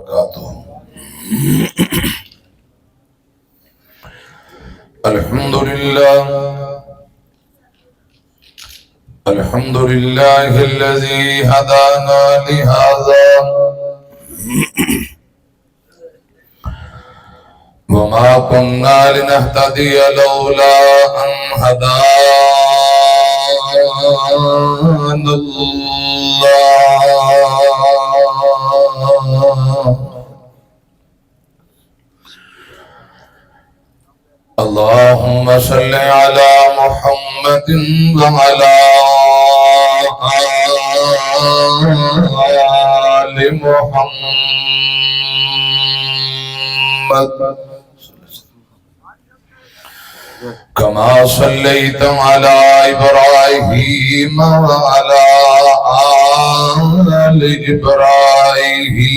وبرکاتہ۔ الحمد لله الذي هدانا لهذا وما كنا لنهتدي لولا أن هدانا الله اللهم صل على محمد وعلى آل محمد كما صليت على إبراهيم وعلى آل إبراهيم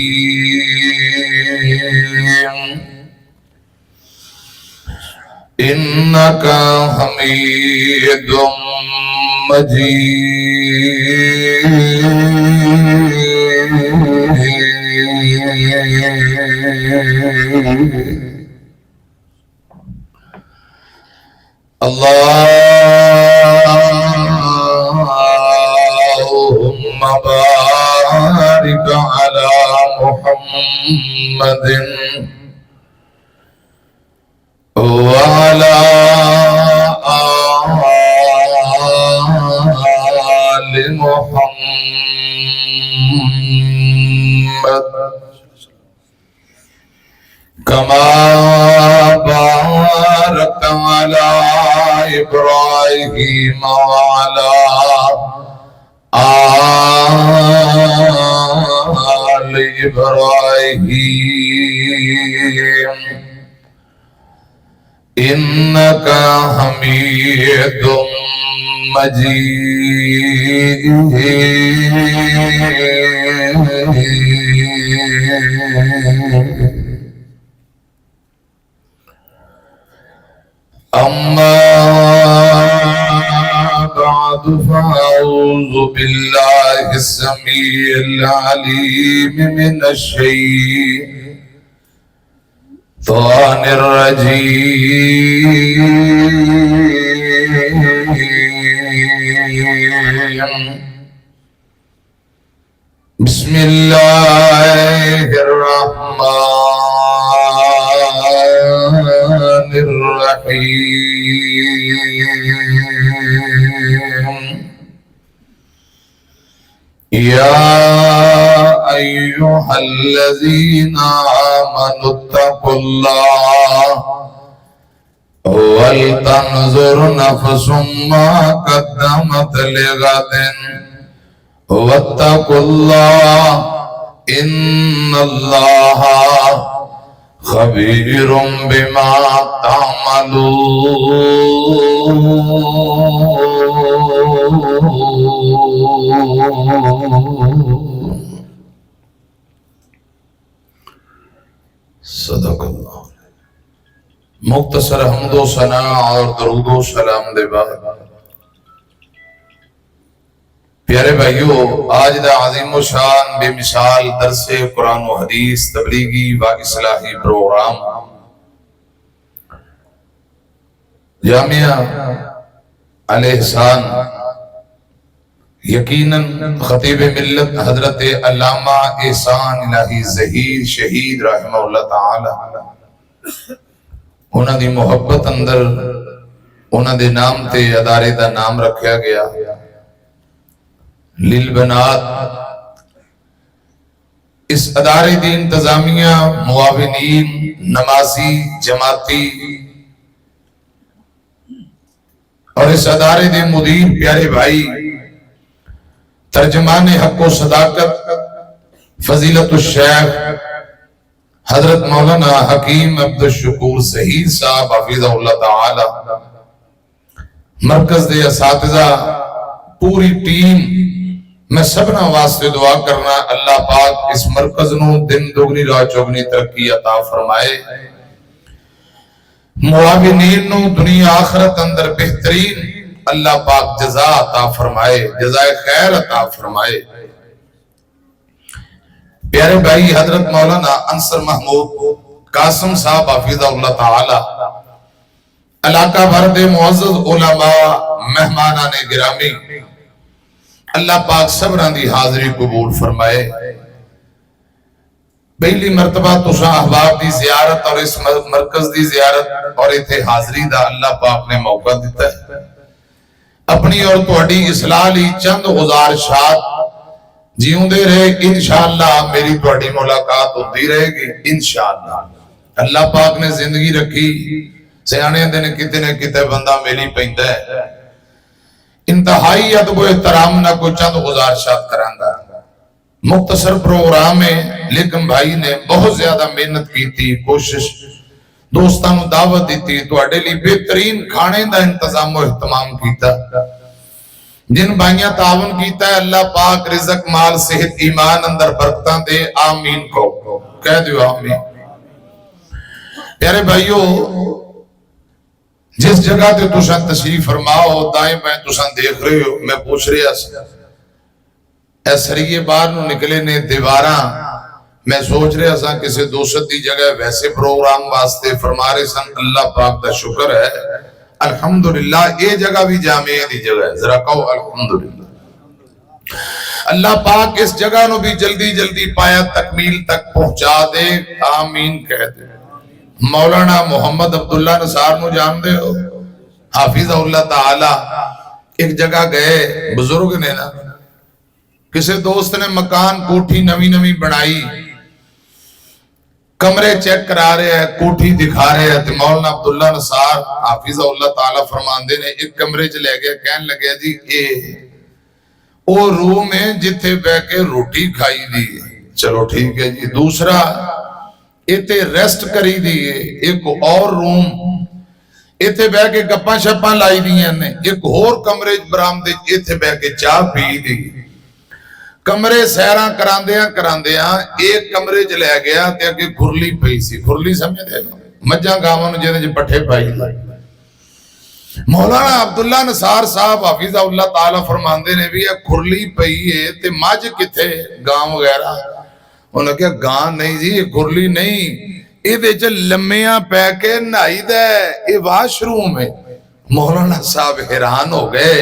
إنك حميد مجيد اللهم بارك على محمد وعلى آل محمد كما باركت على إبراهيم وعلى آل إبراهيم إنك حميد مجيد أما بعد فأعوذ بالله السميع العليم من الشيطان الرجيم بسم الله الرحمن الرحيم يا أيها الذين آمنوا اتقوا الله ولتنظر نفس ما قدمت لغد واتقوا الله إن الله خبير بما تعملون صدق اللہ۔ مختصر حمد و ثنا اور درود و سلام دے بعد پیارے بھائیو، آج دا عظیم و شان بے مثال درس قرآن و حدیث تبلیغی و اصلاحی پروگرام جامعہ الاحسان یقیناً خطیب ملت حضرت علامہ احسان الہی ظہیر شہید رحمہ اللہ تعالی انہاں دی محبت اندر انہاں دے نام تے ادارے دا نام رکھیا گیا للبنات۔ اس ادارے دی انتظامیہ، معاونین، نمازی، جماعتی اور اس ادارے دے مدیر پیارے بھائی ترجمان حق و صداقت فضیلت الشیخ حضرت مولانا حکیم عبدالشکور ظہیر صاحب حفظہ اللہ تعالی، مرکز دے اساتذہ، پوری ٹیم، میں سبنا واسطے دعا کرنا اللہ پاک اس مرکز نو دن دوگنی رات چوگنی ترقی عطا فرمائے، معاونین نو دنیا آخرت اندر بہترین اللہ پاک جزا عطا فرمائے، جزائے خیر عطا فرمائے۔ پیارے بھائی حضرت مولانا انصر محمود قاسم صاحب حافظہ اللہ تعالی علاقہ بھر دے معزز علماء مہمانان گرامی اللہ پاک سبران دی حاضری قبول فرمائے. پہلی مرتبہ تساں احباب دی زیارت اور اس مرکز دی زیارت اور ایتھے حاضری دا اللہ پاک نے موقع دیتا ہے. اپنی اور تہاڈی اصلاح لی چند گزارشات جیوں دے رہے انشاءاللہ میری تہاڈی ملاقات ہوتی رہے گی انشاءاللہ. اللہ پاک نے زندگی رکھی سیانے دن کتے بندہ میلی پیندا ہے. انتہائی ادب و احترام نہ کو چند گزارشات کرانگا. مختصر پروگرام ہے لیکن بھائی نے بہت زیادہ محنت کی تھی, کوشش دوستانو دعوت دی تھی, تو اڈے لی بہترین کھانے دا انتظام و اہتمام کیتا. جن بھائیاں تعاون کیتا ہے اللہ پاک رزق مال صحت ایمان اندر برکتاں دے. آمین کو کہہ دیو آمین. پیارے بھائیو جس جگہ تے تساں تشریف فرماؤ دائیں بائیں تساں دیکھ رہے ہو, میں پوچھ رہا سا اے سریے باہر نو نکلے نے دیواراں, میں سوچ رہا سا کسی دوست دی جگہ ویسے پروگرام واسطے فرما رہے سن. اللہ پاک دا شکر ہے الحمدللہ اے جگہ بھی جامعہ دی جگہ ہے. ذرا کہو الحمدللہ. اللہ پاک اس جگہ نو بھی جلدی جلدی پایا تکمیل تک پہنچا دے. آمین کہہ دے. مولانا محمد عبداللہ نصار نو جان دے ہو, حافظہ اللہ تعالی. ایک جگہ گئے بزرگ نے نا, کسی دوست نے مکان کوٹھی نوی نوی بنائی, کمرے چیک کرا رہے ہیں, کوٹھی دکھا رہے ہیں. مولانا عبداللہ نصار حافظہ اللہ تعالی فرماندے نے ایک کمرے چ لے گئے, کہنے لگے جی اے او روم ہے جتھے بہ کے روٹی کھائی دی. چلو ٹھیک ہے جی. دوسرا ایتے ریسٹ کری دیئے. ایک اور روم ایتے بہ کے گپاں شپاں لائی دیئے نے. ایک اور کمرے برآمدے ایتے بہ کے چاہ پی دی. کمرے سیراں کراندیاں ایک کمرے چ لے گیا تے اگے کھرلی پئی سی. کھرلی سمجھ دے مجھاں گاواں نوں جے پٹھے پائی. مولانا عبداللہ نصار صاحب حافظہ اللہ تعالی فرماندے نے بھی کھرلی پئی ہے تے مجھ کتے گاں وغیرہ. انہوں نے کہا گاں نہیں جی, یہ کھرلی نہیں, یہ دے چل لمیاں پہ کے نائی دے, یہ واش روم ہے. مولانا صاحب حیران ہو گئے,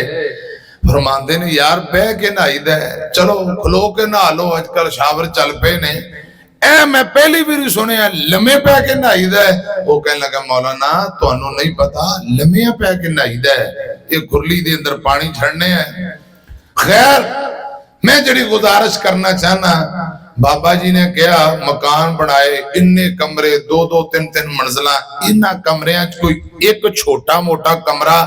فرماندے نے یار پہ کے نائی دے, چلو کھلو کے نہ لو, اج کل شاور چل پے نے. اے میں پہلی بھی سنے ہیں لمے پہ کے نائی دے. وہ کہنے لگا مولانا تو انہوں نہیں پتا لمیاں پہ کے نائی دے, یہ کھرلی دے اندر پانی چھڑنے ہیں. خیر میں جڑی گزارش کرنا چاہنا, بابا جی نے کہا مکان بنائے اننے کمرے 2-2-3 منزلہ, انہا کمریاں کوئی ایک چھوٹا موٹا کمرہ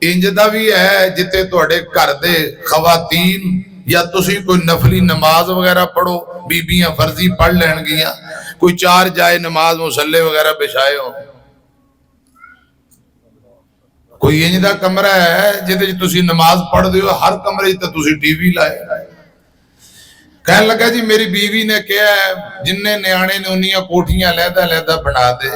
انجدہ بھی ہے جتے تو اڑے کر دے خواتین یا تسی کوئی نفلی نماز وغیرہ پڑھو, بیبیاں فرضی پڑھ لین گیاں, کوئی 4 جائے نماز مسلح وغیرہ بچھائے ہو. کوئی انجدہ کمرہ ہے جتے تسی نماز پڑھ دیو, ہر کمرے جتے تسی ٹی وی لائے. کہنے لگا جی میری بیوی نے کہا ہے جننے نیانے نے انہیاں کوٹھیاں لیدہ بنا دے,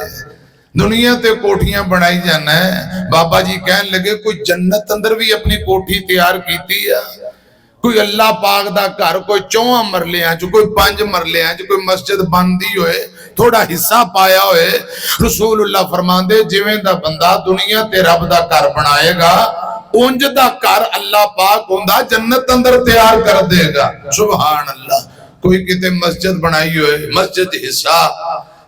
دنیا تے کوٹھیاں بنائی جانا ہے. بابا جی کہنے لگے کوئی جنت اندر بھی اپنی کوٹھی تیار کیتی ہے, کوئی اللہ پاک دا گھر کوئی 4 مرلے ہیں, کوئی 5 مرلے ہیں, کوئی مسجد بندی ہوئے, تھوڑا حصہ پایا ہوئے. رسول اللہ فرماندے جویں دا بندہ دنیا تے رب دا گھر بنائے گا اونج دا کر اللہ پاک ہوندہ جنت اندر تیار کر دے گا. سبحان اللہ. کوئی کتے مسجد بنائی ہوئے, مسجد حصہ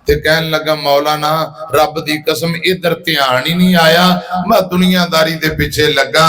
تے کہنے لگا مولانا رب دی قسم ادھر تیان ہی نہیں آیا, میں دنیا داری دے پیچھے لگا.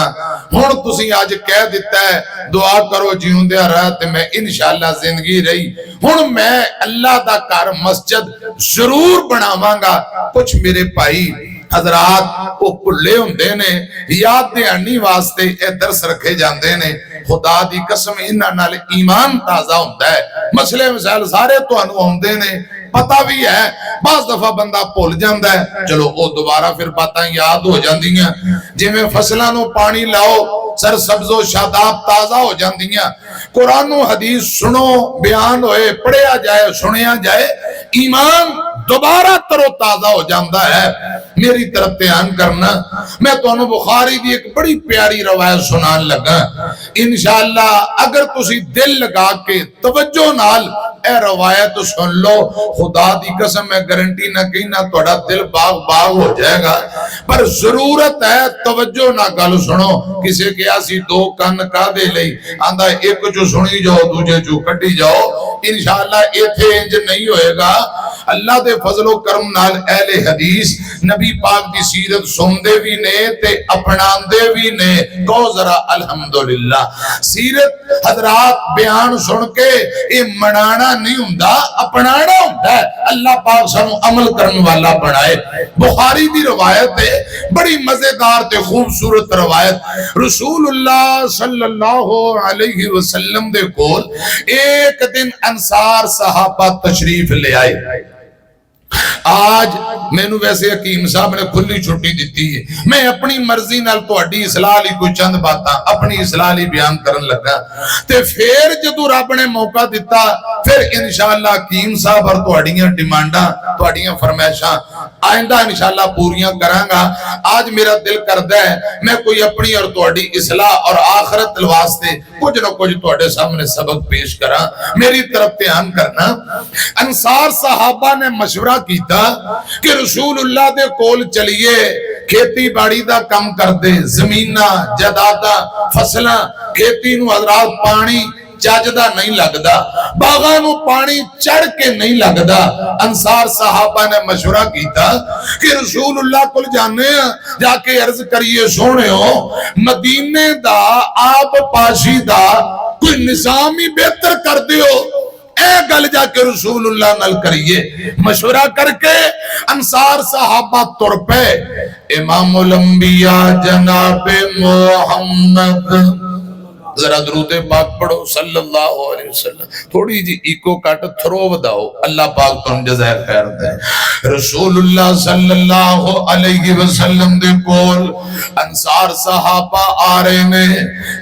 ہون تسی آج کہہ دیتا ہے دعا کرو جیون دیا رہا تے میں انشاءاللہ زندگی رہی. ہون میں اللہ دا کار مسجد ضرور بناواں گا. کچھ میرے بھائی حضرات وہ کلے ہوندے نے یاد دہانی واسطے اے درس رکھے جاندے نے. خدا دی قسم انہاں نال ایمان تازہ ہوندہ ہے. مسئلے مسائل سارے تو انہوں ہوندے نے, پتہ بھی ہے, بعض دفعہ بندہ پھول جاندہ ہے, چلو وہ دوبارہ پھر باتاں یاد ہو جاندیاں. جی میں فصلانوں پانی لاؤ سر سبز و شاداب تازہ ہو جاندیاں. قرآن و حدیث سنو بیان ہوئے پڑھیا جائے سنیا جائے, ایمان دوبارہ تر و تازہ ہو جاندہ ہے. میری طرف دھیان کرنا, میں تو انہوں بخاری دی ایک بڑی پیاری روایت سنان لگا. انشاءاللہ اگر تسی دل لگا کے توجہ نال اے روایت سن لو، خدا دی قسم میں گارنٹی نہ کہنا تھوڑا دل باغ باغ ہو جائے گا، پر ضرورت ہے توجہ نہ گل سنو۔ کسے کیا سی دو کن کا دے لئی، آندھا ایک جو سنی جاؤ دوجے جو کٹی جاؤ، انشاءاللہ ایتھے انج نہیں ہوئے گا۔ اللہ دے فضل و کرم نال اہل حدیث نبی پاک دی سیرت سندے بھی نے تے اپناندے بھی نے، کہو ذرا الحمدللہ۔ سیرت حضرات بیان سن کے یہ منانا نہیں ہوندا، اپنانا ہوندا ہے۔ اللہ پاک سانو عمل کرن والا بنائے۔ بخاری دی روایت ہے، بڑی مزیدار تے خوبصورت روایت۔ رسول اللہ صلی اللہ علیہ وسلم دے کول ایک دن انصار صحابہ تشریف لے آئے۔ آج میں نو ویسے حکیم صاحب نے کھلی چھٹی دیتی ہے، میں اپنی مرضی نال تو اڈی اصلاح لی کوئی چند باتاں اپنی اصلاح لی بیان کرن لگا، تے پھر جدو رب نے موقع دیتا پھر انشاءاللہ حکیم صاحب اور تو اڈیاں ڈیمانڈاں تو اڈیاں فرمائشاں آئندہ انشاءاللہ پوریاں کراں گا۔ آج میرا دل کردہ ہے میں کوئی اپنی اور تو اڈی اصلاح اور آخرت الواسطے کچھ نہ کچھ تو اڈے سامنے سبق پیش کراں، میری طرف دھیان کرنا۔ انصار صحابہ نے مشورہ کیتا کہ رسول اللہ دے کول چلیے، کھیتی باڑی دا کم کر دے، زمینہ جدادہ فصلہ کھیتی نو حضرات پانی چاجدہ نہیں لگدا، باغانو پانی چڑھ کے نہیں لگدا۔ انصار صحابہ نے مشورہ کیتا کہ رسول اللہ کل جانے جا کے عرض کریے سونے ہو مدینے دا آب پاشی دا کوئی نظامی بہتر کر دیو، اے گل جا کے رسول اللہ نال کریے۔ مشورہ کر کے انصار صحابہ تر پہ امام الانبیاء جناب محمد، ذرا درود پاک پڑھو صلی اللہ علیہ وسلم، تھوڑی جی ایکو کٹ تھرو بداؤ، اللہ پاک تم جزائر خیر دے۔ رسول اللہ صلی اللہ علیہ وسلم دے کول انصار صحابہ آ رہے نے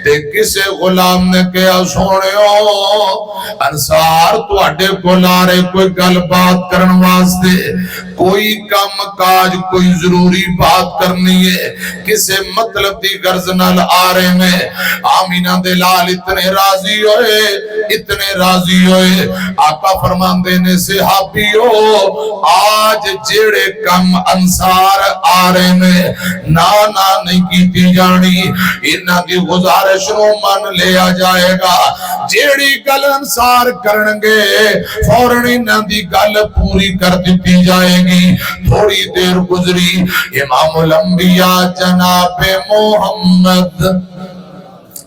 تے کسے غلام نے کیا سونے ہو انصار تو اڈے کول آ رہے کوئی گل بات کرن واسطے، کوئی کام کاج کوئی ضروری بات کرنی ہے، کسے مطلب دی غرض نال آ رہے نے۔ آمینہ دلال اتنے راضی ہوئے، اتنے راضی ہوئے، آقا فرماندے نے صحابیو آج جیڑے کم انصار آ رہے نے نانا نہیں کیتی جانی، انہاں کی گزارش نو من لیا جائے گا، جیڑی گل انصار کرنگے فوراً انہاں دی گل پوری کر دیتی جائے گی۔ تھوڑی دیر گزری، امام الانبیاء جناب محمد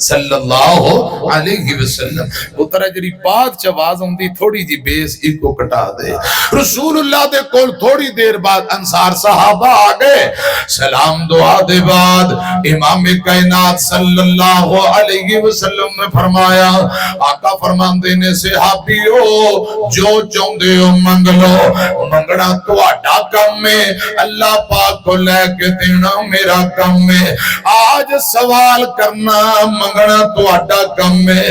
صلی اللہ علیہ وسلم اترا جری بات چواز ہوں دی تھوڑی جی بیس ایکو کٹا دے۔ رسول اللہ دے کول تھوڑی دیر بعد انصار صحابہ آگئے، سلام دعا دے بعد امام کائنات صلی اللہ علیہ وسلم نے فرمایا، آقا فرماندے نے صحابیو جو چوندے ہو منگ لو، منگنا تو آڈا کم میں، اللہ پاک کو لے کے دینا میرا کم میں، آج سوال کرنا منگنا تو اڈا کم میں،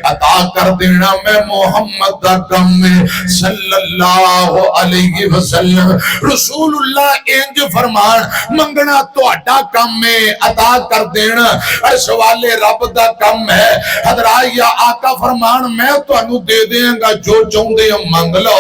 عطا کر دینا میں محمد دا کم میں صلی اللہ علیہ وسلم۔ رسول اللہ انج فرمان منگنا تو اڈا کم میں، عطا کر دینا سوال رب دا کم ہے۔ حضرات یا آقا فرمان میں تو انو دے دیں گا جو چوندے ہم منگ لو،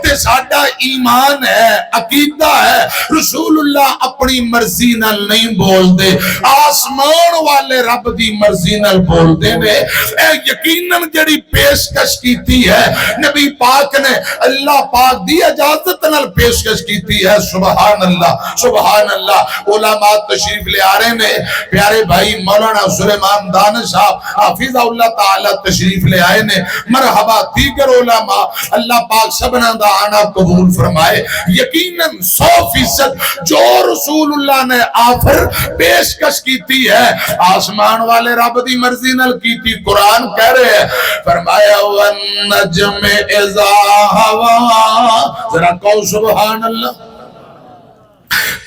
تے ساڈا ایمان ہے عقیدہ ہے، رسول اللہ اپنی مرضی نال نہیں بول دے، آسمان والے رب دی مرضی نال بول دے نے۔ اے یقیناً جڑی پیشکش کیتی ہے نبی پاک نے اللہ پاک دی اجازت نال پیشکش کیتی ہے، سبحان اللہ سبحان اللہ۔ علماء تشریف لے آ رہے نے، پیارے بھائی مولانا سلیمان دانش صاحب حافظ اللہ تعالی تشریف لے آئے نے، مرحبا دیگر علماء، اللہ پاک سبنا دا آنا قبول فرمائے۔ یقیناً 100% جو رسول اللہ نے آفر پیشکش کیتی ہے آسمان والے رب دی مرضی نال کیتی، قرآن کہہ رہے ہیں، فرمایا وَالنَّجْمِ إِذَا هَوَىٰ، ذرا کہو سبحان اللہ۔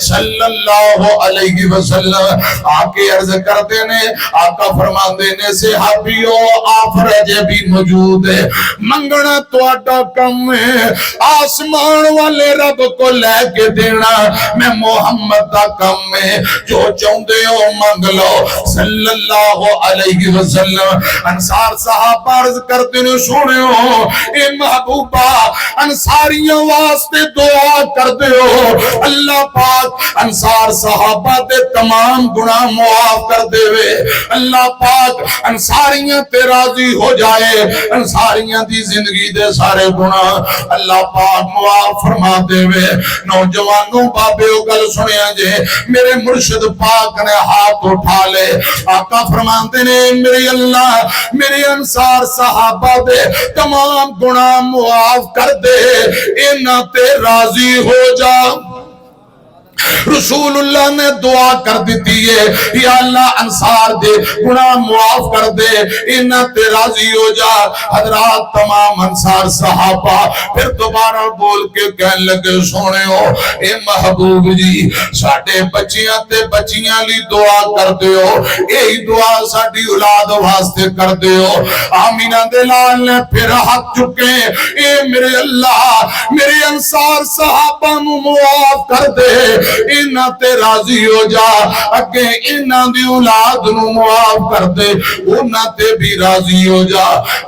صلی اللہ علیہ وسلم آکے عرض کرتے نے آقا فرماندے نے صحابیو آفرج بھی موجود ہے منگنا تواڈا کم ہے آسمان والے رب کو لے کے دینا میں محمد دا کم ہے جو چاہندے ہو منگ لو صلی اللہ علیہ وسلم انصار صحابہ عرض کرتے نے سونے ہو اے محبوبہ انصاریوں واسطے دعا کرتے ہو اللہ پاک انصار صحابہ دے تمام گناہ معاف کر دے وے اللہ پاک انصاریاں تے راضی ہو جائے انصاریاں دی زندگی دے سارے گناہ اللہ پاک معاف فرما دے وے نوجوانوں بابے گل سنیا جے میرے مرشد پاک نے ہاتھ اٹھا لے آقا فرماتے نے میرے اللہ میرے انصار صحابہ دے تمام گناہ معاف کر دے انہاں تے راضی ہو جا رسول اللہ نے دعا کر دیتی ہے یا اللہ انصار دے گناہ معاف کر دے انہاں تے راضی ہو جا حضرات تمام انصار صحابہ پھر دوبارہ بول کے کہنے لگے سونے ہو اے محبوب جی ساڑھے بچیاں تے بچیاں لی دعا کر دے ہو یہی دعا ساڑھی اولاد واسطے کر دے ہو آمینہ دلال نے پھر حق چکے اے میرے اللہ میرے انصار صحابہ نو معاف کر دے انہاں تے راضی ہو جا اگے انہاں دی اولاد نو معاف کر دے انہاں تے بھی راضی ہو جا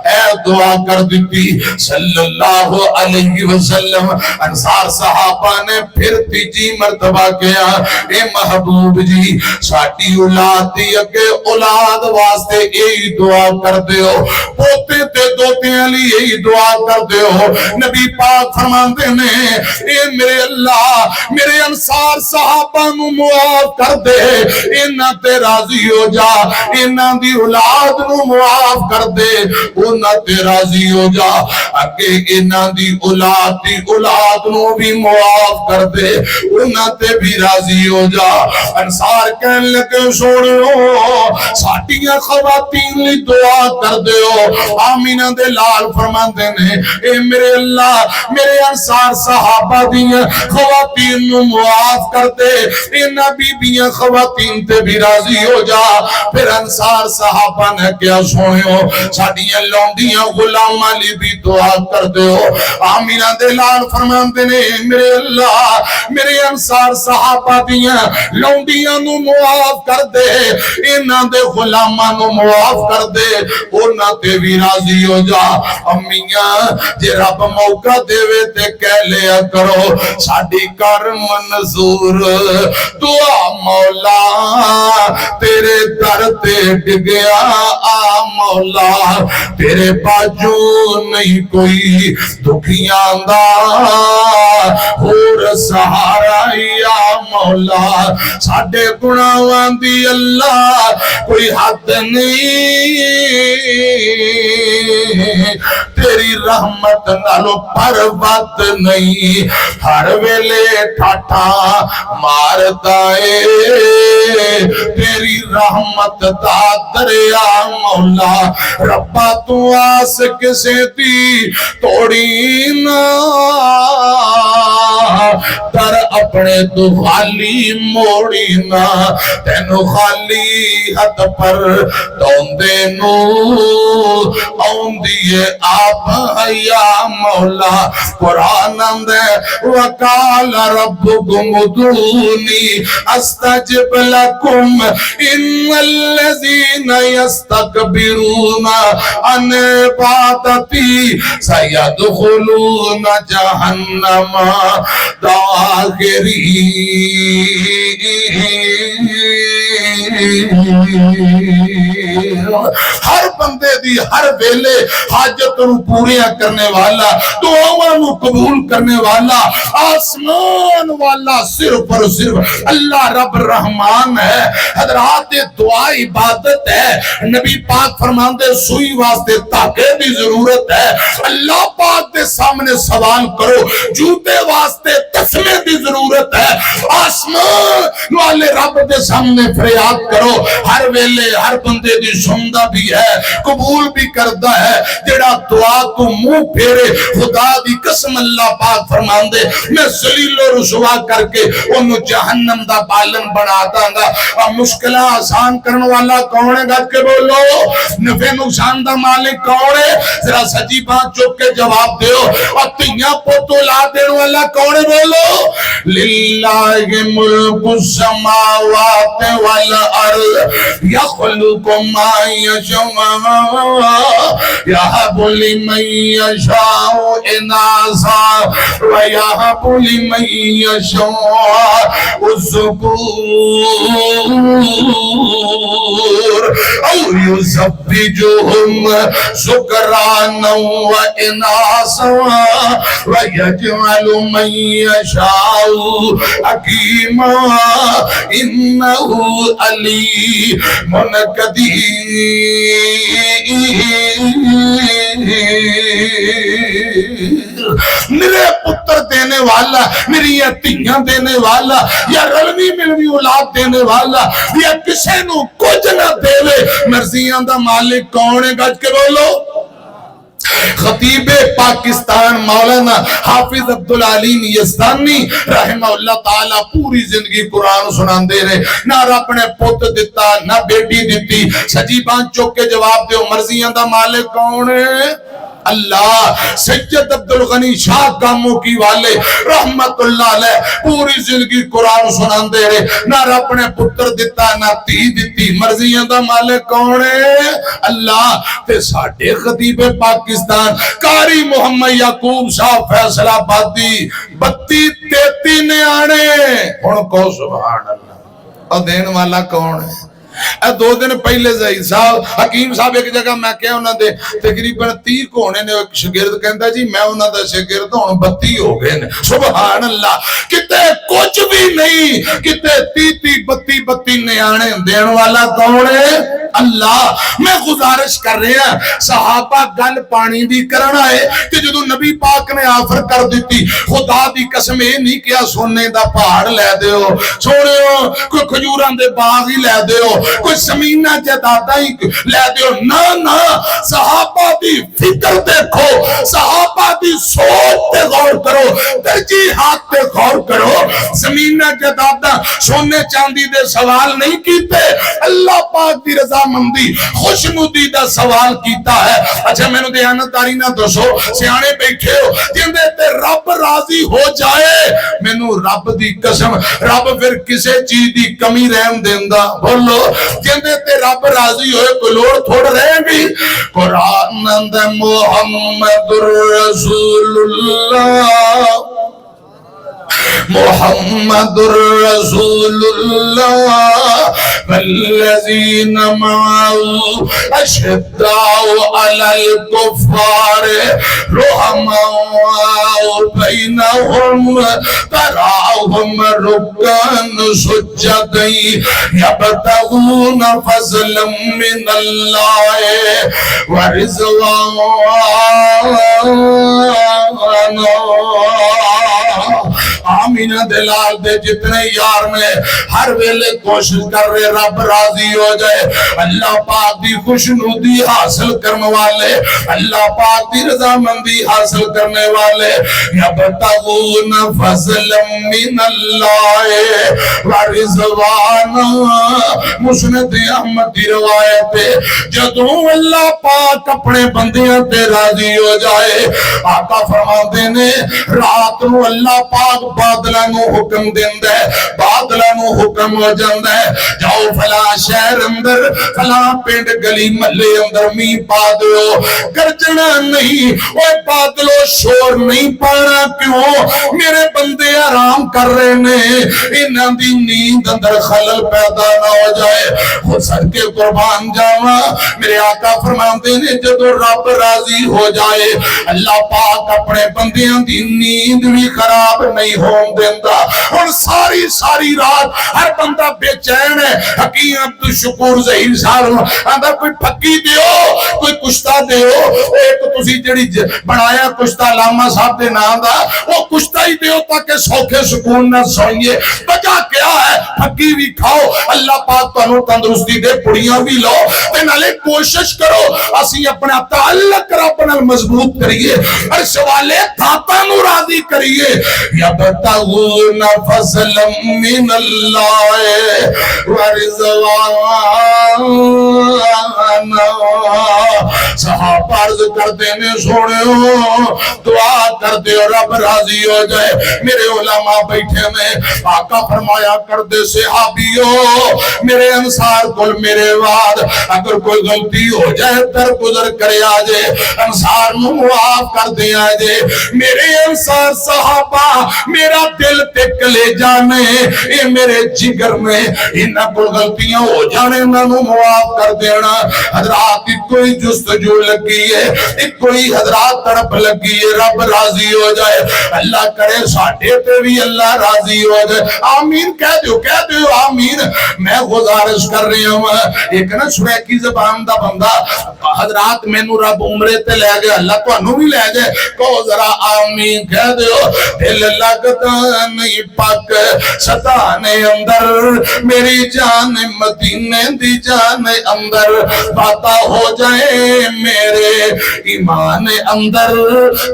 اے دعا کر دیتی صلی اللہ علیہ وسلم انصار صحابہ نے پھر تیجی مرتبہ کیا اے محبوب جی ساٹی اولاد دی اگے اولاد واسطے یہی دعا کر دے ہو پوتے تے دوتے علی یہی دعا کر دے ہو نبی پاک فرماندے نے اے میرے اللہ میرے انصار صحابہ نو معاف کر دے انہاں تے راضی ہو جا انہاں دی اولاد نو معاف کر دے انہاں تے راضی ہو جا اگے انہاں دی اولاد نو بھی معاف کر دے انہاں تے بھی راضی ہو جا انصار کہنے لگے سوڑو ساٹیاں خواتین لی دعا کر دے ہو آمینہ دے لال فرماندے نے اے میرے اللہ میرے انصار صحابہ دیاں خواتین نو معاف کر دے انہاں بیبیاں خواتین تے بھی راضی ہو جا پھر انصار صحابہ نے کیا سونے ہو ساڑیاں لونڈیاں غلامہ لی بھی دعا کر دے ہو آمینہ دلال فرماندے نے میرے اللہ میرے انصار صحابہ دیاں لونڈیاں نو معاف کر دے انہاں دے غلامہ نو معاف کر دے انہاں تے بھی راضی ہو جا امیاں جے رب موقع دے وے تے کہہ لیا کرو ساڑی کر منظور دعا مولا تیرے در تے ڈگیا آ مولا تیرے باجو نہیں کوئی دکھیاں دا اور سہارا یا مولا ساڑے گناہاں دی اللہ کوئی حد نہیں تیری رحمت نالو پربت نہیں ہر ویلے ٹھاٹھا مارتا ہے تیری رحمت دا دریا مولا ربا تو آس کسے دی توڑی نا در اپنے تو خالی موڑی نا تینو خالی حد پر دوندے نو آن دیئے آپ یا مولا قرآن اندے وقال ربکم ادعونی استجب لکم ان الذین یستکبرون عن عبادتی سیدخلون جہنم داخرین ہر بندے دی ہر ویلے حاجت نو پوریاں کرنے والا دعاواں نو قبول کرنے والا آسمان والا صرف اور صرف اللہ رب الرحمن ہے حضرات دعا عبادت ہے نبی پاک فرماندے سوئی واسطے تاکہ دی ضرورت ہے اللہ پاک دے سامنے سوال کرو جوتے واسطے تسمے دی ضرورت ہے آسمان والے رب دے سامنے فریاد کرو ہر ویلے ہر بندے دی سندا بھی ہے قبول بھی کردا ہے جڑا دعا تو منہ پھیرے خدا دی قسم اللہ پاک فرماندے میں ذلیل و رسوا کر کے انہوں جہنم دا بالن بنا داں گا۔ اور مشکلہ آسان کرنے والا کون ہے؟ گھر کے بولو نفع نقصان دا مالک کون ہے؟ ذرا سجی بات چوک کے جواب دیو۔ اور تیاں پوتو لا دینے والا کون ہے؟ بولو للہ ملک السماوات والارض یخلق ما یشاء یہب لمن یشاء اناثا ویہب لمن یشاء الذکور او یزوجہم ذکرانا واناثا ویجعل من یشاء حکیما انہو علیم قدیر۔ میرے پتر دینے والا، میری یتیاں دینے والا، یا رلوی ملوی اولاد دینے والا، یا کسے نو کچھ نہ دے مرضیاں دا مالک کون ہے؟ گج کے بولو خطیب پاکستان مولانا حافظ عبدالعلیم یزدانی رحمہ اللہ تعالیٰ پوری زندگی قرآن سنان دے رہے، نہ رب نے پوت دیتا نہ بیٹی دیتی۔ سجی بان چوک کے جواب دیو مرضیاں دا مالک کون ہے؟ اللہ۔ سید عبدالغنی شاہ کاموں کی والے رحمت اللہ علیہ پوری زندگی قرآن سنان دے رہے، نہ رب نے پتر دیتا نہ تی دیتی، مرضیاں دا مالک کون ہے؟ اللہ۔ تے ساڑھے خطیب پاکستان قاری محمد یعقوب صاحب فیصلہ آبادی 32-33 نیانے ان کو سبحان اللہ۔ اور دین والا کون ہے؟ اے 2 دن پہلے زہید صاحب حکیم صاحب ایک جگہ میں کہا انہوں نے تقریباً 30 کونے نے ایک شگرد کہندا جی میں انہوں نے شگرد ہوں 32 ہو گئے نے۔ سبحان اللہ۔ کتے کچھ بھی نہیں، کتے 30-32 نیانے دین والا کون ہے؟ اللہ۔ میں گزارش کر رہے ہیں صحابہ گل پانی دی کرنا ہے کہ جدو نبی پاک نے آفر کر دیتی خدا دی قسم یہ نہیں کیا سونے دا پہاڑ لے دیو، سونے ہو کوئی کھجوران دے باغ ہی لے دیو، کوئی زمینہ جائیداد ہی لے دیو، نہ صحابہ دی فکر دیکھو، صحابہ دی سوچ تے غور کرو، ترجیحات تے غور کرو۔ زمینہ جائیداد سونے چاندی دے سوال نہیں کیتے، اللہ پاک دی رضا مندی خوشنودی دا سوال کیتا ہے۔ اچھا میں نے دیانتداری نہ دسو سیانے بیٹھے ہو جندے تے رب راضی ہو جائے، میں نے رب دی قسم رب پھر کسے چیز دی کمی رحم دیندہ؟ بولو جندے تے رب راضی ہوئے کوئی لوڑ تھوڑ رہے گی۔ قرآن اندے محمد رسول اللہ محمد رسول اللہ والذین معه اشداء علی الکفار رحماء بینہم تراہم رکعا سجدا یبتغون فضلا من اللہ ورضوانا۔ آمینہ دلال دے جتنے یار میں ہر ویلے کوشش کر رہے رب راضی ہو جائے، اللہ پاک دی خوشنودی حاصل کرنے والے، اللہ پاک دی رضامندی حاصل کرنے والے، یبتغون فضلا من اللہ ورضوانا۔ مسند احمد دی روایت ہے جدوں اللہ پاک اپنے بندیاں تے راضی ہو جائے، آقا فرماتے نے رات نو اللہ پاک بادلہ نو حکم دیندہ ہے، بادلہ نو حکم ہو جاندہ ہے جاؤ فلاں شہر اندر فلاں پینڈ گلی ملے اندر می پادلو گرجنا نہیں، اوہ بادلو شور نہیں پانا، کیوں میرے بندے آرام کر رہے نے، انہاں دی نیند اندر خلل پیدا نہ ہو جائے۔ خود سر کے قربان جاواں میرے آقا فرماندے نے جدو رب راضی ہو جائے اللہ پاک اپنے بندیاں دی نیند بھی خراب نہیں سون دینا. ہن ساری ساری رات ہر بندہ بے چین ہے. حکیم عبد الشکور ظہیر صاحب آندا کوئی پھکی دیو کوئی کشتہ دیو. ایک تسی جڑی بنایا کشتہ علامہ صاحب دے نام دا وہ کشتہ ہی دیو تاکہ سوکھے سکون نہ سوئیے. وجہ کیا ہے؟ پھکی بھی کھاؤ, اللہ پاک تانوں تندرستی دے, پڑیاں بھی لو, تے نالے کوشش کرو اسی اپنا تعلق رب نال مضبوط کریے, عرش والے داتا نو راضی کریے. یبتغون فضلا من اللہ ورضوانا. صحابہ عرض کرتے نے سوڑے دعا کرتے رب راضی ہو جائے. میرے علماء بیٹھے میں آقا فرمایا کردے صحابیوں میرے انصار کل میرے وعد اگر کوئی غلطی ہو جائے در گزر کرے آجے انصار نو معاف کر دے آجے. میرے انصار صحابہ میرا دل تے کلے جانے اے میرے جگر میں انہاں کو غلطیاں ہو جانے نو معاف کر دینا. حضرات کوئی جستجو لگی ہے کوئی حضرات طرف لگی ہے رب راضی ہو جائے. اللہ کرے ساڑھے تے بھی اللہ راضی ہو جائے. آمین کہہ دیو آمین. میں گزارش کر رہی ہوں ایک نا سویکی زبان دا بندہ حضرات میں نو رب عمرے تے لے گئے اللہ تو انہوں بھی لے جائے کہو ذرا آمین کہہ دیو. دل لگتا نہیں پاک ستانے اندر میری جان مدینے دی جان اندر باتا ہو جائے میرے ایمان اندر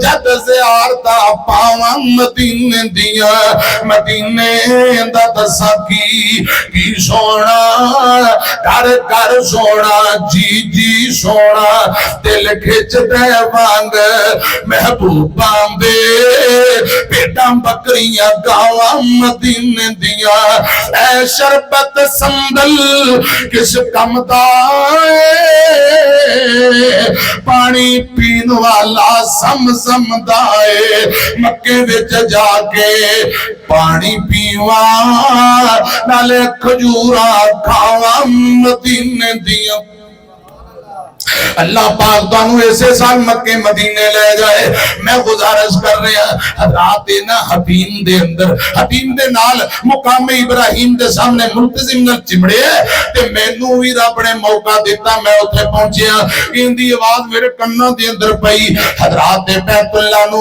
جد سے آرتا پاواں مدینے دیا مدینے دا تساکی کی سونا کر کر سونا جی جی سونا دل کھچ دے وانگ محبوباں دے پیٹاں بکریاں گاواں مدینے دیا. اے شربت سندل کس کم دائے پانی پین والا سمزم دائے مکے وچ جا کے پانی پیواں نالے کھجورا کھاواں مدینے دیا. اللہ پاک دانو ایسے سال مکے مدینے لے جائے. میں گزارش کر رہا حضرات نا حتیم دے اندر حتیم دے نال مقام ابراہیم دے سامنے ملتزم نال چمڑے تے میں نو بھی رب نے موقع دیتا میں اتھے پہنچیا ان دی آواز میرے کنوں دے اندر پئی حضرات بیت اللہ نو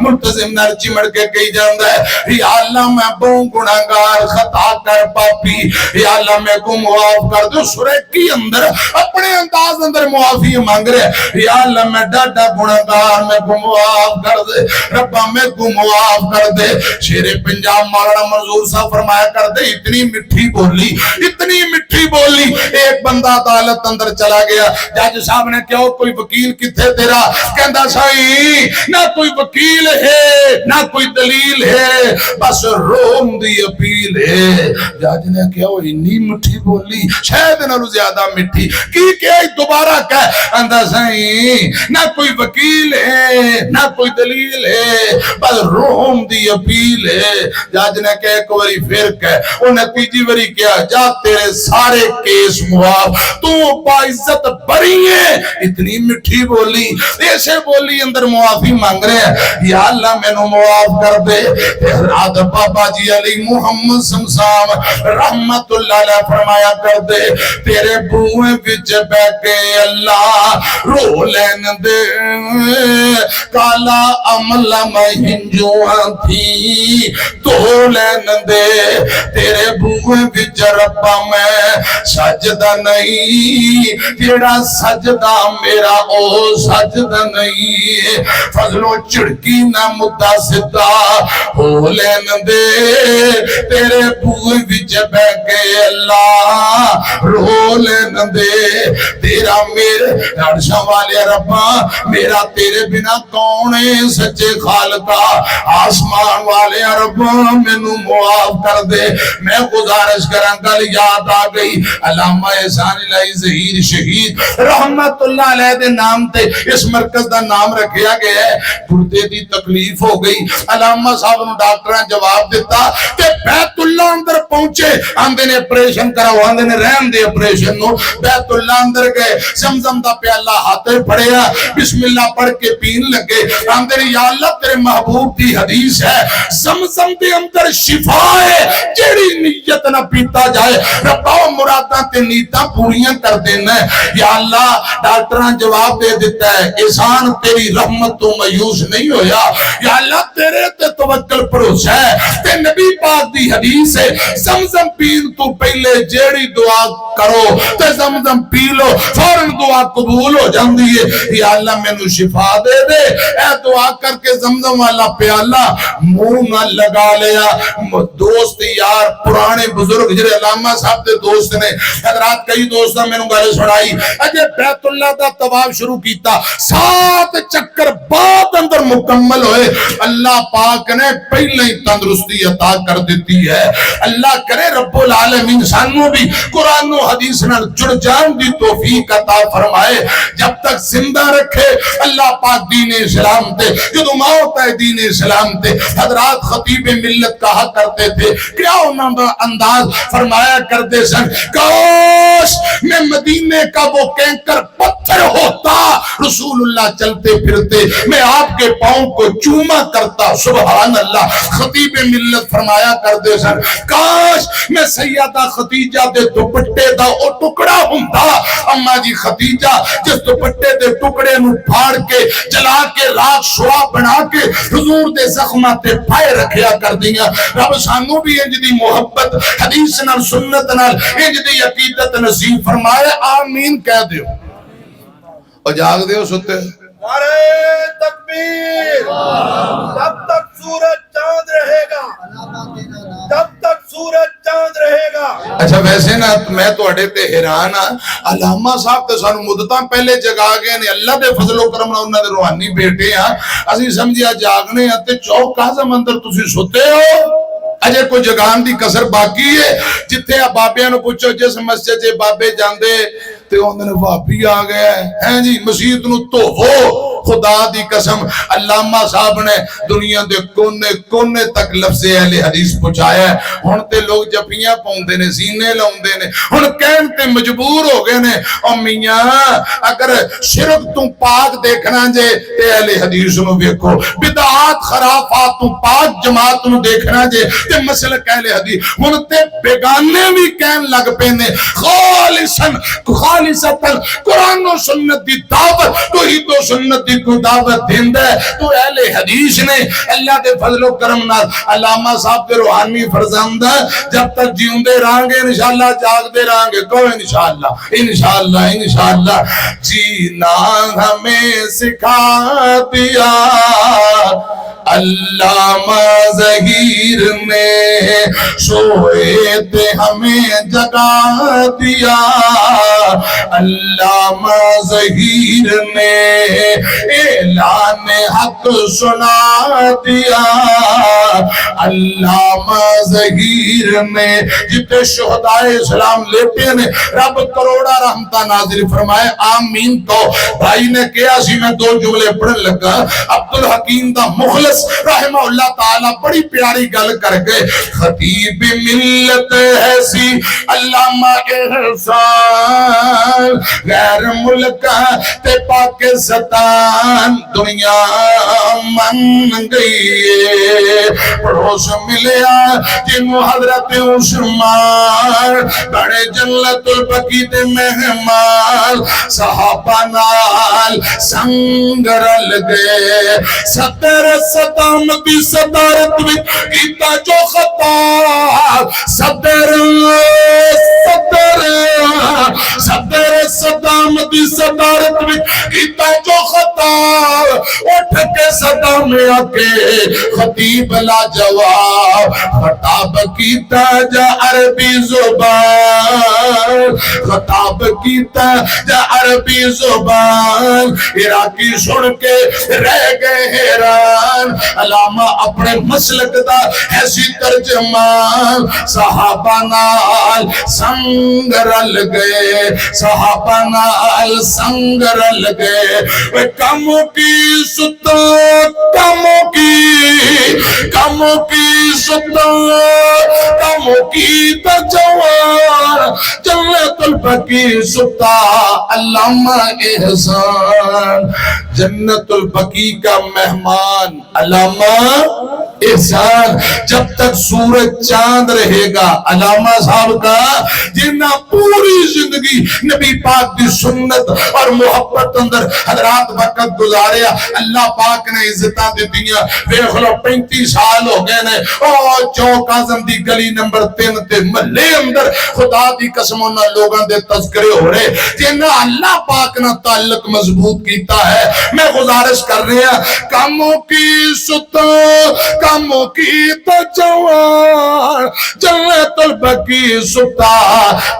ملتزم نال چمڑ کے کہی جاندا ہے یا اللہ میں بہت گناہگار خطا کر پاپی یا اللہ میں کو معاف کر دو. سورہ کی اندر اپنے انداز اندر معافی مانگ رہے یا اللہ میں ڈاڈا گناہگار میں کو معاف کر دے ربا میں کو معاف کر دے. شیر پنجاب مولانا منظور صاحب فرمایا کر دے اتنی مٹھی بولی ایک بندہ عدالت اندر چلا گیا. جج صاحب نے کہو کوئی وکیل کتھے تیرا کہندا سائی نہ کوئی وکیل ہے نہ کوئی دلیل ہے بس روم دی اپیل ہے. جج نے کہو اتنی مٹھی بولی شاید نالو زیادہ مٹھی کی کہ دوبارہ کہ اندہ سائیں نہ کوئی وکیل ہے نہ کوئی دلیل ہے بس روم دی اپیل ہے. جج نے کہا ایک وری پھر کہہ انہیں تیجی وری کیا جا تیرے سارے کیس معاف تو باعزت بری ہے. اتنی مٹھی بولی ایسے بولی اندر معافی مانگ رہے ہیں یا اللہ میں نو معاف کر دے. حضرات بابا جی علی محمد سمسام رحمت اللہ علیہ فرمایا کر دے تیرے بوئے وچ بے کے اللہ رو لین دے کالا عمل مہنجوان تھی تو لین دے تیرے بوئے وچ ربا میں سجدہ نہیں تیرا سجدہ میرا او سجدہ نہیں فضل و چڑکی نہ مدہ سدہ ہو لین دے تیرے بوئے وچ بے کے اللہ رو لین دے تیرا میرے عرشاں والے ربا میرا تیرے بنا کون ہے سچے خالقہ آسمان والے ربا میں نو معاف کر دے. میں گزارش کراں گل یاد آ گئی علامہ احسان الہی ظہیر شہید رحمت اللہ علیہ دے نام تے اس مرکز دا نام رکھیا گیا ہے. گردے دی تکلیف ہو گئی علامہ صاحب نے ڈاکٹراں جواب دیتا کہ بیت اللہ اندر پہنچے آندے نے اپریشن کراؤ آندے نے رحم دے اپریشن نو بیت اللہ اندر گئے زمزم دا پیالہ ہاتھے پڑیا بسم اللہ پڑھ کے پین لگے آندر یا اللہ تیرے محبوب دی حدیث ہے زمزم دے اندر شفا ہے جیڑی نیت نہ پیتا جائے ربا مراداں تے نیتاں پوریاں کر دینا ہے یا اللہ ڈاکٹراں جواب دے دیتا ہے احسان تیری رحمت تو مایوس نہیں ہویا یا اللہ تیرے تے توکل بھروسہ ہے تے نبی پاک دی حدیث ہے زمزم پین تو پہلے جیڑی دعا کرو تے زمزم پی لو فوراً دعا قبول ہو جاندی ہے یا اللہ میں نو شفا دے دے اے دعا کر کے زمزم والا پیالہ منہ نہ لگا لیا دوست یار پرانے بزرگ جڑے علامہ صاحب دے دوست نے حضرات کئی دوستاں میں نو گل سنائی اجے بیت اللہ دا طواف شروع کیتا 7 چکر بعد اندر مکمل ہوئے اللہ پاک نے پہلے ہی تندرستی عطا کر دیتی ہے اللہ کرے رب العالمین سانوں بھی قرآن و حدیث نال جڑ جان دی توفیق عطا فرمائے جب تک زندہ رکھے اللہ پاک دین اسلام تے جدو موت ہے دین اسلام تے حضرات خطیب ملت کہا کرتے تھے کیا انہوں نے انداز فرمایا کرتے سن کاش میں مدینے کا وہ کینکر پتھر ہوتا رسول اللہ چلتے پھرتے میں آپ کے پاؤں کو چوما کرتا سبحان اللہ خطیب ملت فرمایا کرتے سن کاش میں سیدہ خدیجہ دے دوپٹے دا او ٹکڑا ہوندا اما جی خدیجہ جس دوپٹے دے ٹکڑے نو پھاڑ کے جلا کے راک شعا بنا کے حضور دے زخمات تے پائے رکھیا کر دیا رب سانو بھی انج دی محبت حدیث نال سنت نال انج دی عقیدت نصیب فرمائے آمین کہہ دیو اور جاگ دیو ستے نعرہ تکبیر جب تک سورج چاند رہے گا جب تک سورج چاند رہے گا اچھا ویسے نا میں تو اڑے تے حیران ہاں علامہ صاحب تے سانو مدتاں پہلے جگا گئے نے اللہ دے فضل و کرم نال انہاں دے روحانی بیٹے ہاں اسی سمجھیا جاگنے ہاں تے چوک اعظم اندر تسی ستے ہو اجے کوئی جگان دی کسر باقی ہے جتھے آپ بابیاں نو پوچھو جس مسجد جے بابے جاندے تے انہوں نے وابی آ گیا ہے جی مسجد نو تو وہ خدا دی قسم علامہ صاحب نے دنیا دے کونے کونے تک لفظ اہل حدیث پہنچایا ہے ہن تے لوگ جپیاں پاؤندے نے سینے لاؤندے نے ہن کہن تے مجبور ہو گئے نے او میاں اگر شرک تو پاک دیکھنا جے تے اہل حدیث نو ویکھو بدعات خرافات تو پاک جماعت نو دیکھنا جے تے مسلک اہل حدیث ہن تے بیگانے بھی کہن لگ پے نے خالصتاً قرآن و سنت دی دعوت توحید و سنت دی کو دعوت دیندہ ہے تو اہل حدیث نے اللہ دے فضل و کرم نال علامہ صاحب دے روحانی فرزندہ جب تک جیوندے رہانگے انشاءاللہ جاگ دے رہانگے کہو انشاءاللہ انشاءاللہ انشاءاللہ جینا ہمیں سکھا دیا علامہ ظہیر نے سوئے تھے ہمیں جگا دیا علامہ ظہیر نے اعلان حق سنا دیا علامہ ظہیر نے جتنے شہدائے اسلام لیتے ہیں رب کروڑا رحمتہ نازل فرمائے آمین تو بھائی نے کیا سی میں 2 جملے پڑھن لگا عبدالحکیم دا مخلص رحمہ اللہ تعالیٰ بڑی پیاری گل کر گئے خطیب ملت ہے سی علامہ احسان غیر ملک تے پاکستان دنیا من گئی پڑوس ملیا جنہوں حضرت عثمان بڑے جنت البقیع دے مہمان صحابہ نال سنگ رل گئے صدر صدامتی صدارت بھی کیتا جو خطا صدر صدامتی صدارت بھی کیتا جو خطا اٹھ کے صدا میں آکے خطیب لا جواب خطاب کیتا جا عربی زبان خطاب کیتا جا عربی زبان عراقی سن کے رہ گئے حیران علامہ اپنے مسلک دا ایسی ترجمان صحابہ نال سنگ رل گئے صحابہ نال سنگ رل گئے کموں کی ستو کموں کی کموں کی ستم کموں کی تجوار جنت البقیع ستا علامہ احسان جنت البقیع کا مہمان علامہ احسان جب تک سورج چاند رہے گا علامہ صاحب کا جنہ پوری زندگی نبی پاک کی سنت اور محبت اندر حضرات وقت گزاریا اللہ پاک نے عزتاں دیتیاں ویکھ لو 35 سال ہو گئے نے او چوک اعظم دی گلی نمبر 3 تے محلے اندر خدا دی قسم انہاں لوگاں دے تذکرے ہو رہے جنہاں اللہ پاک نہ تعلق مضبوط کیتا ہے میں گزارش کر رہا کاموں کی ستوں کاموں کی تجوار جنت البقیع ستا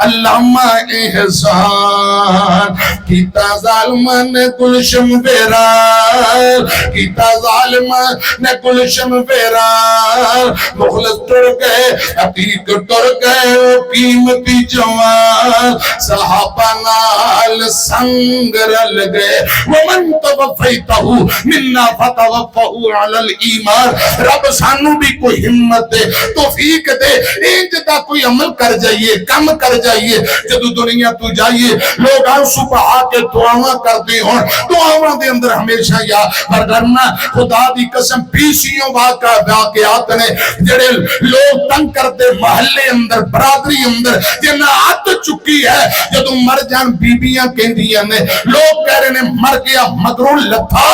علامہ احسان کیتا ظالمان نے گلشن ویران کیتا ظالمان نے گلشن ویران مخلص ٹر گئے عتیق ٹر گئے وہ قیمتی جوان صحابہ نال سنگ رل گئے ومن توفیتہو مننا فتوفہو علی الایمان رب سانو بھی کوئی ہمت دے توفیق دے انج دا کوئی عمل کر جائیے کم کر جائیے جدو دنیا تو جائیے لوگ آنسو پہا کے دعاواں کر دے ہوں دعاواں دے اندر ہمیشہ یا ورنہ خدا دی قسم بیسیوں واقعات نے جڑے لوگ تنگ کر دے محلے اندر برادری اندر جنہ آت چکی ہے جدو مر جان بیبیاں کہندیاں نے لوگ کہہ رہے نے مر گیا مگروں لتھا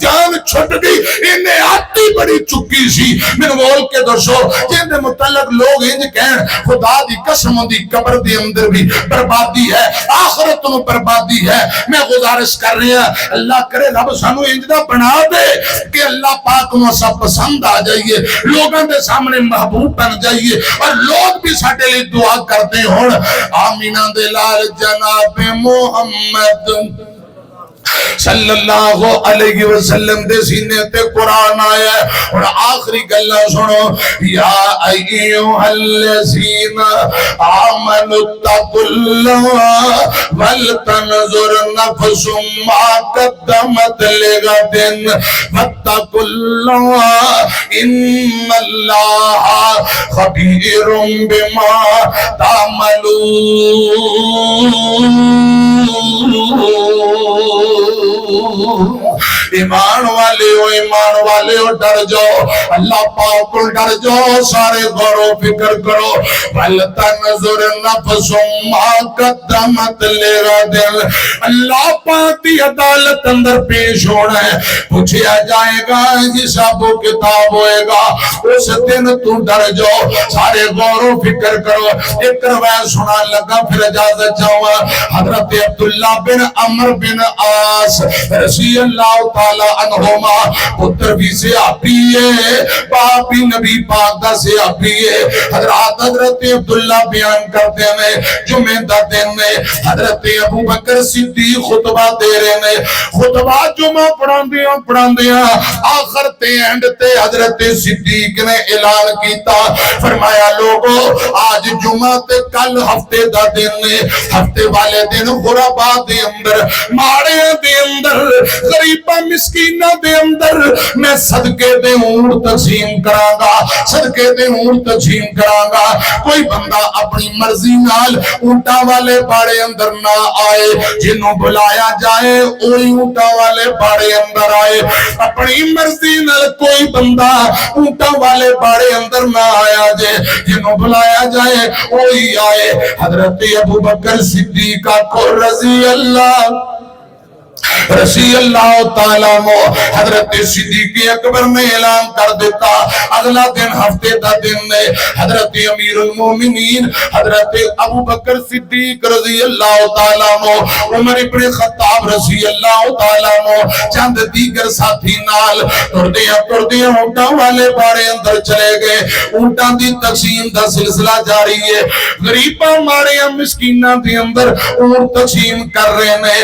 جان چھٹ گئی انہیں آتی بڑی چکی سی میں بول کے دوشو جن دے متعلق لوگ انج کہن خدا دی قسم دی قبر دی اندر بھی بربادی ہے آخرت نو بربادی ہے میں گزارش کر رہا اللہ کرے رب سانو انج دا بنا دے کہ اللہ پاک نو سب پسند آ جائیے لوگاں دے سامنے محبوب بن جائیے اور لوگ بھی ساڈے لئی دعا کرتے ہون آمینہ دے لال جناب محمد صلی اللہ علیہ وسلم دے سینے تے قرآن آیا ہے اور آخری گلہ سنو یا ایوہ الذین آمنوا اتقوا اللہ ولتنظر نفس ما قدمت لغد واتقوا اللہ ان اللہ خبیر بما تعملون ایمان والے ہو ڈر جاؤ اللہ پاک کو ڈر جاؤ سارے غور و فکر کرو وَلْتَنْظُرْ نَفْسٌ مَا قَدَّمَتْ لِغَدٍ اللہ پاک دی عدالت اندر پیش ہونا ہے پوچھا جائے گا حساب و کتاب ہوئے گا اس دن تو ڈر جاؤ سارے غور و فکر کرو ایک روایت سنا لگا پھر اجازت چاہوں حضرت عبداللہ بن عمر بن عاص رضی اللہ تعالی عنہما پتر بھی سے آپیے باپ بھی نبی پاک دا سے آپیے حضرت عبداللہ بیان کرتے ہیں جمعہ دا دن میں حضرت ابو بکر صدیق خطبہ دے رہے ہیں خطبہ جمعہ پڑھان دیا آخر تے اینڈ تے حضرت صدیق نے اعلان کیتا فرمایا لوگو آج جمعہ تے کل ہفتے دا دن نے ہفتے والے دن غربا دے اندر ماڑے دے اندر غریبہ مسکینہ دے اندر میں صدقے دے اونٹ تقسیم کراں گا صدقے دے اونٹ تقسیم کراں گا کوئی بندہ اپنی مرضی نال اونٹاں والے باڑے اندر نہ آئے جنہوں بلایا جائے اوہی اونٹاں والے باڑے اندر آئے اپنی مرضی نال کوئی بندہ اونٹاں والے باڑے اندر نہ آیا جائے جنہوں بلایا جائے اوہی آئے حضرت ابو بکر صدیق کو رضی اللہ تعالیٰ عنہ حضرت صدیق اکبر نے اعلان کر دیتا اگلا دن ہفتے دا دن نے حضرت امیر المومنین حضرت ابو بکر صدیق رضی اللہ تعالیٰ عنہ عمر ابن خطاب رضی اللہ تعالیٰ عنہ چند دیگر ساتھی نال تردیاں اونٹاں والے باڑے اندر چلے گئے اونٹاں دی تقسیم دا سلسلہ جاری ہے غریباں ماڑیاں مسکیناں دی اندر اونٹ تقسیم کر رہے ہیں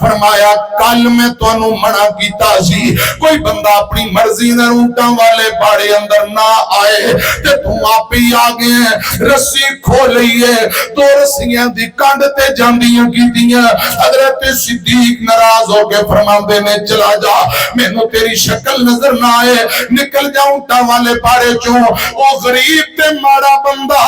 فرمایا کل میں تانوں منع کیتا سی کوئی بندہ اپنی مرضی نال اونٹاں والے باڑے اندر نہ آئے تے تو آپ ہی آ گئے رسی کھو لئیے دو رسیاں دی کنڈ تے جاندیاں کیتیاں حضرت صدیق ناراض ہو کے فرماندے نے چلا جا مینوں تیری شکل نظر نہ آئے نکل جا اونٹاں والے باڑے چوں او غریب تے ماڑا بندہ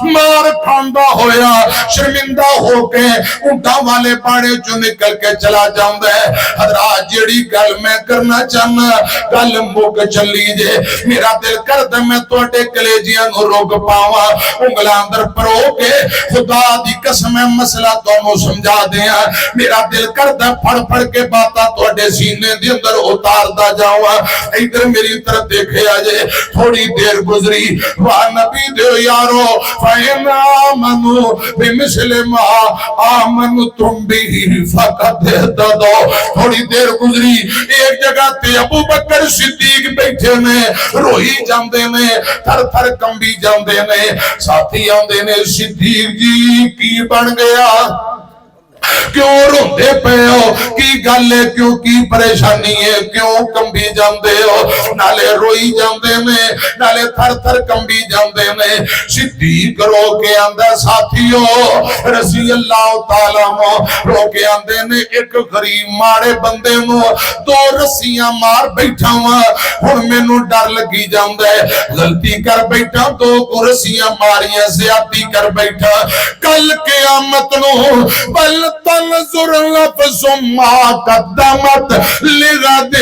مار کھاندا ہویا شرمندہ ہو کے اونٹاں والے باڑے چوں نکل کے چلا جاندا ہے حضرات جیڑی گل میں کرنا چاہنا گل مک چلی جے میرا دل کردا میں تواڈے کلیجیاں نوں روک پاواں انگلاں اندر پرو کے خدا دی قسم مسئلہ تانوں سمجھا دیاں میرا دل کردا پھڑ پھڑ کے باتاں تواڈے سینے دے اندر اتاردا جاواں ادھر میری طرف دیکھیا جے تھوڑی دیر گزری وا نبی دے یارو فَإِنْ آمَنُوا بِمِثْلِ مَا آمَنْتُمْ بِهِ فَقَدْ اهْتَدَوْا تھوڑی دیر گزری ایک جگہ تے ابو بکر صدیق بیٹھے نے روئی جاندے نے تھر تھر کمبی جاندے نے ساتھی آندے نے صدیق جی کی بن گیا کیوں روندے پے ہو کی گل ہے کیوں کی پریشانی ہے کیوں کمبی جاندے ہو نالے روئی جاندے نے نالے تھر تھر کمبی جاندے نے صدیق رو کے آندا ساتھیو رضی اللہ تعالی عنہ رو کے آندے نے ایک غریب ماڑے بندے نو دو رسیاں مار بیٹھا وا ہن مینوں ڈر لگی جاندا ہے غلطی کر بیٹھا دو رسیاں ماریاں زیادتی کر بیٹھا کل قیامت نو بل تنظر لفظ ما قدمت لغد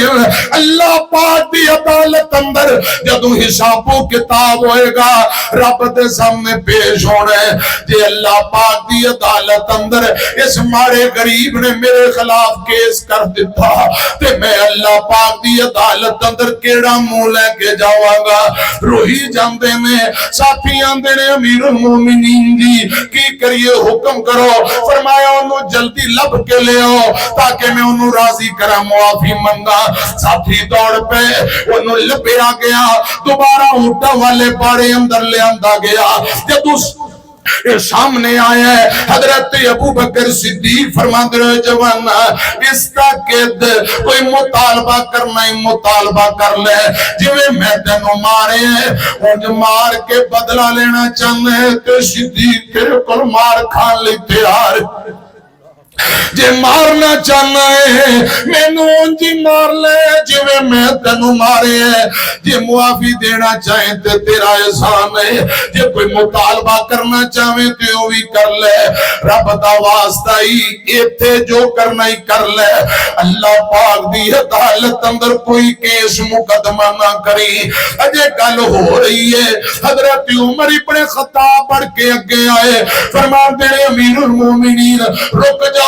اللہ پاک دی عدالت اندر جدو حساب و کتاب ہوئے گا رب دے سامنے پیش ہونا ہے جے اللہ پاک دی عدالت اندر اس مارے غریب نے میرے خلاف کیس کر دیتا تے میں اللہ پاک دی عدالت اندر کیڑا منہ لے کے جاواں گا روہی جاندے نے ساتھیاں دے نے امیر المومنین جی کی کریے حکم کرو فرمایا انہوں جلدی لب کے لے آؤ تاکہ میں انہوں راضی کرا معافی منگا ساتھی دوڑ پہ انہوں لبے آ گیا دوبارہ اونٹا والے باڑے اندر لے آندا گیا جب اس سامنے آیا ہے حضرت ابو بکر صدیق فرماتے رہے جوان اس کا قید کوئی مطالبہ کرنا ہی مطالبہ کر لے جویں میں تینوں مارے ہیں انج مار کے بدلہ لینا چاہنے ہیں تو صدیق تیرے کل مار کھان لی تیار جے مارنا چاہنا ہے میں نون جی مار لے جویں میں تینوں مارے ہیں جے معافی دینا چاہیں تے تیرا احسان ہے جے کوئی مطالبہ کرنا چاہیں تو بھی کر لے رب دا واسطہ ہی ایتھے جو کرنا ہی کر لے اللہ پاک دی عدالت اندر کوئی کیس مقدمہ نہ کری اجے گل ہو رہی ہے حضرت عمر ابن خطاب پڑھ کے اگے آئے فرماتے ہیں امیر المومنین رک جا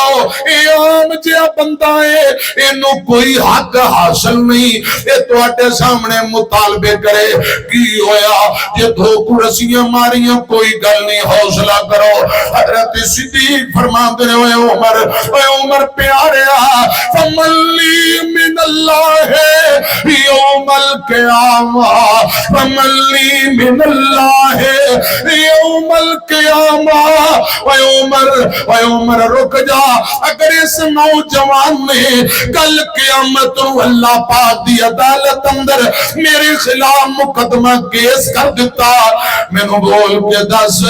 اے عام جہا بندہ ہے اینو کوئی حق حاصل نہیں اے تواڈے سامنے مطالبے کرے کی ہویا یہ دھوکو رسیاں ماریاں کوئی گل نہیں حوصلہ کرو حضرت صدیق فرماتے ہیں اے عمر پیارے فمن لی من اللہ یوم القیامہ فمن لی من اللہ یوم القیامہ اے عمر رک جا اگر اس نوجوان نے کل قیامت اللہ پاک دی عدالت اندر میرے خلاف مقدمہ کیس کر دیتا میں نے بول کے دس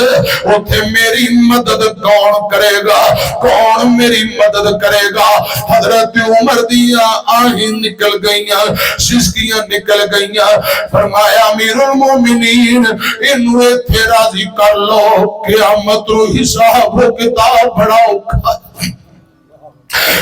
اوتھے میری مدد کون کرے گا کون میری مدد کرے گا حضرت عمر دیا آہیں نکل گئیاں ششکیاں نکل گئیاں فرمایا امیر المومنین انہوں ایتھے راضی کر لو قیامت حساب و کتاب بڑا اوکھا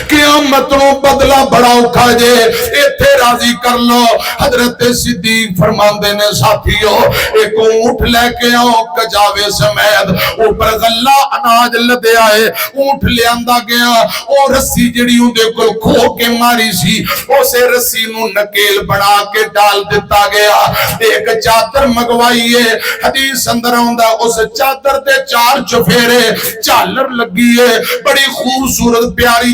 قیامت نو بدلہ بڑا اوکھا جے ایتھے راضی کر لو حضرت صدیق فرماندے نے ساتھیو ایک اونٹ لے کے آؤ کجاوے سمیت اوپر غلہ اناج لدے آئے اونٹ لے آندا گیا او رسی جڑی اون دے کول کھو کے ماری سی اسے رسی نو نکیل بنا کے ڈال دیتا گیا ایک چادر منگوائی ہے حدیث اندر آندا اس چادر تے 4 چفیرے چالر لگی ہے بڑی خوبصورت پیاری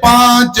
5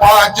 5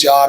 4